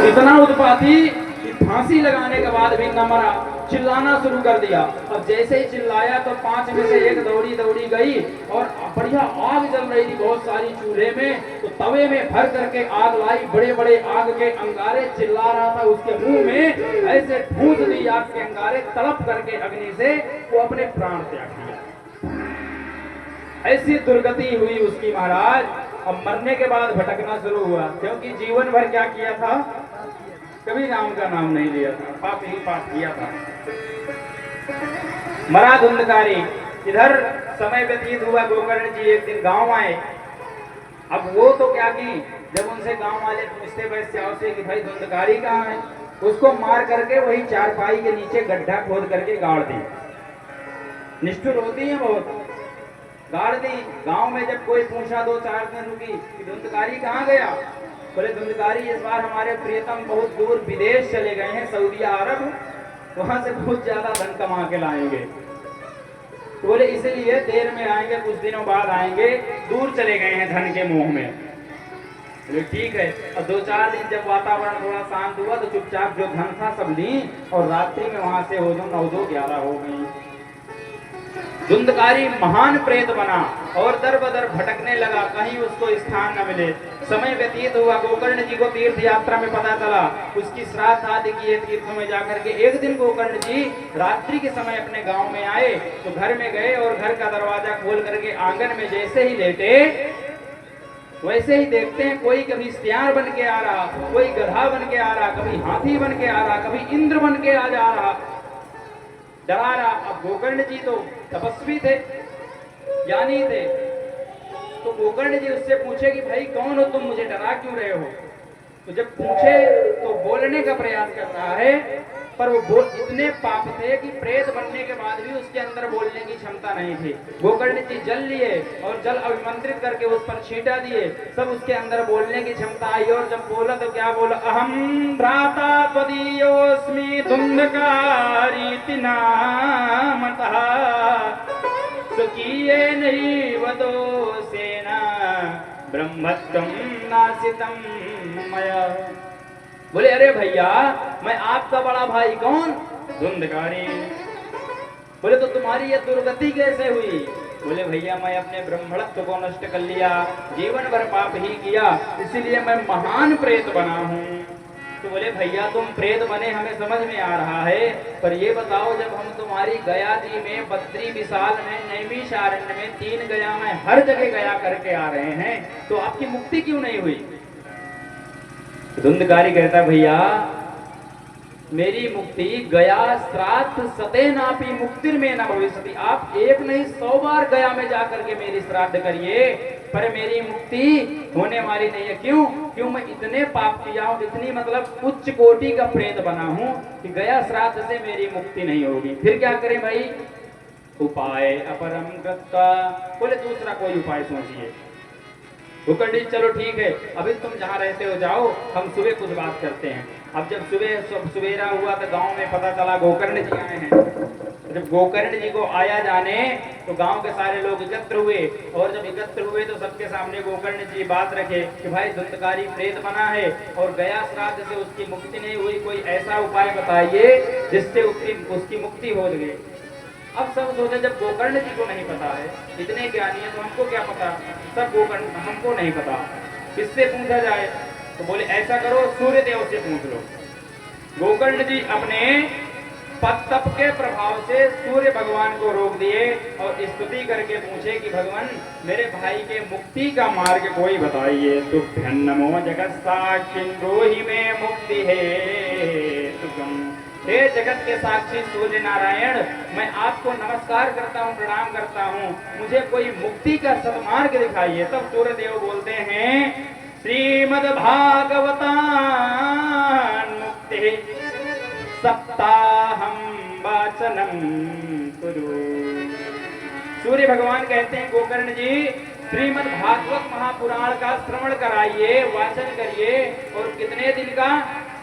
इतना उत्पाती कि फांसी लगाने के बाद भी न मरा, चिल्लाना शुरू कर दिया। अब जैसे ही चिल्लाया तो 5 में से एक दौड़ी दौड़ी गई और बढ़िया आग जल रही थी बहुत सारी चूल्हे में, तो तवे में भर करके आग लाई, बड़े बड़े आग के अंगारे, चिल्ला रहा था, उसके मुंह में ऐसे ठूंस दी आग के अंगारे, तड़प करके अग्नि से वो अपने प्राण त्याग दिया। ऐसी दुर्गति हुई उसकी महाराज। अब मरने के बाद भटकना शुरू हुआ, क्योंकि जीवन भर क्या किया था, कभी राम का नाम नहीं लिया था, पाप ही पाप किया था। मरा धुंधकारी। इधर समय व्यतीत हुआ, गोकर्ण जी एक दिन गांव आए। अब वो तो क्या की, जब उनसे गांव वाले पूछते वैश्याओं से कि भाई धुंधकारी कहाँ है, उसको मार करके वही चारपाई के नीचे गड्ढा खोद करके गाड़ दी। निष्ठुर होती है बहुत, गाड़ दी। गांव में जब कोई पूछा 2-4 दिन रुकी कि धुंधकारी कहाँ गया, बोले धुंधकारी इस बार हमारे प्रियतम बहुत दूर विदेश चले गए हैं, सऊदी अरब, वहां से बहुत ज्यादा धन कमा के लाएंगे। तो बोले इसलिए देर में आएंगे, कुछ दिनों बाद आएंगे, दूर चले गए हैं धन के मोह में। बोले ठीक है। और 2-4 दिन जब वातावरण थोड़ा शांत हुआ तो चुपचाप जो धन था सब ली और रात्रि में वहां से हो जो 9-11 हो गई। धुंधकारी महान प्रेत बना और दर बदर भटकने लगा, कहीं उसको स्थान न मिले। समय व्यतीत हुआ, गोकर्ण जी को तीर्थ यात्रा में पता चला, उसकी श्राद्ध आदि किए तीर्थों में जाकर के। एक दिन गोकर्ण जी रात्रि के समय अपने गांव में आए तो घर में गए और घर का दरवाजा खोल करके आंगन में जैसे ही लेटे, वैसे ही देखते हैं कोई कभी सियार बन के आ रहा, कोई गधा बन के आ रहा, कभी हाथी बन के आ रहा, कभी इंद्र बन के आ जा रहा, डरा रहा। अब गोकर्ण जी तो तपस्वी थे, ज्ञानी थे, तो गोकर्ण जी उससे पूछे कि भाई कौन हो तुम, मुझे डरा क्यों रहे हो। तो जब पूछे तो बोलने का प्रयास कर रहा है, पर वो इतने पाप थे कि प्रेत बनने के बाद भी उसके अंदर बोलने की क्षमता नहीं थी। गोकर्ण जी जल लिए और जल अभिमंत्रित करके उस पर छींटा दिए, सब उसके अंदर बोलने की क्षमता आई। और जब बोला तो क्या बोला, अहम भ्राता त्वदीयोऽस्मि धुंधकारीति नामतः स्वकीयेनैव दोषेण ब्रह्मत्वं नासितं मया। बोले अरे भैया, मैं आपका बड़ा भाई कौन, धुंधकारी। बोले तो तुम्हारी ये दुर्गति कैसे हुई। बोले भैया मैं अपने ब्रह्मणत्व को नष्ट कर लिया, जीवन भर पाप ही किया, इसीलिए मैं महान प्रेत बना हूँ। तो बोले भैया तुम प्रेत बने हमें समझ में आ रहा है, पर ये बताओ जब हम तुम्हारी गया जी में, बद्री विशाल में, नैमिषारण्य में, 3 गया में हर जगह गया करके आ रहे हैं, तो आपकी मुक्ति क्यों नहीं हुई। धुंधकारी कहता भैया मेरी मुक्ति गया श्राद्ध सते नापी मुक्ति में न भविष्यति। आप एक नहीं 100 बार गया में जाकर के मेरी श्राद्ध करिए, पर मेरी मुक्ति होने वाली नहीं है। क्यों, क्यों मैं इतने पाप किया हूं, इतनी मतलब उच्च कोटि का प्रेत बना हूं कि गया श्राद्ध से मेरी मुक्ति नहीं होगी। फिर क्या करें भाई, उपाय अपरम कृत्वा। बोले दूसरा कोई उपाय सोचिए। गोकर्ण जी चलो ठीक है, अभी तुम जहाँ रहते हो जाओ, हम सुबह कुछ बात करते हैं। अब जब सुबेरा हुआ तो गांव में पता चला गोकर्ण जी आए हैं। जब गोकर्ण जी को आया जाने तो गांव के सारे लोग एकत्र हुए, और जब एकत्र हुए तो सबके सामने गोकर्ण जी बात रखे कि भाई धुंधकारी प्रेत बना है और गया श्राद्ध से उसकी मुक्ति नहीं हुई, कोई ऐसा उपाय बताइए जिससे उसकी मुक्ति हो गई। अब सब सोचे जब गोकर्ण जी को नहीं पता है, इतने ज्ञानी है तो हमको क्या पता, सब गोकर्ण हमको नहीं पता, किससे पूछा जाए। तो बोले ऐसा करो सूर्य देव से पूछ लो। गोकर्ण जी अपने तप के प्रभाव से सूर्य भगवान को रोक दिए और स्तुति करके पूछे कि भगवान मेरे भाई के मुक्ति का मार्ग कोई बताइए। तुभ्यं नमो जगत साक्षी ब्रूहि में मुक्ति है तुम। हे जगत के साक्षी सूर्य नारायण, मैं आपको नमस्कार करता हूँ, प्रणाम करता हूँ, मुझे कोई मुक्ति का सन्मार्ग दिखाइए। तब सूर्य देव बोलते हैं श्रीमद् भागवतान मुक्ति सप्ताहम वाचनम कुरु। सूर्य भगवान कहते हैं गोकर्ण जी श्रीमद् भागवत महापुराण का श्रवण कराइए, वाचन करिए, और कितने दिन का,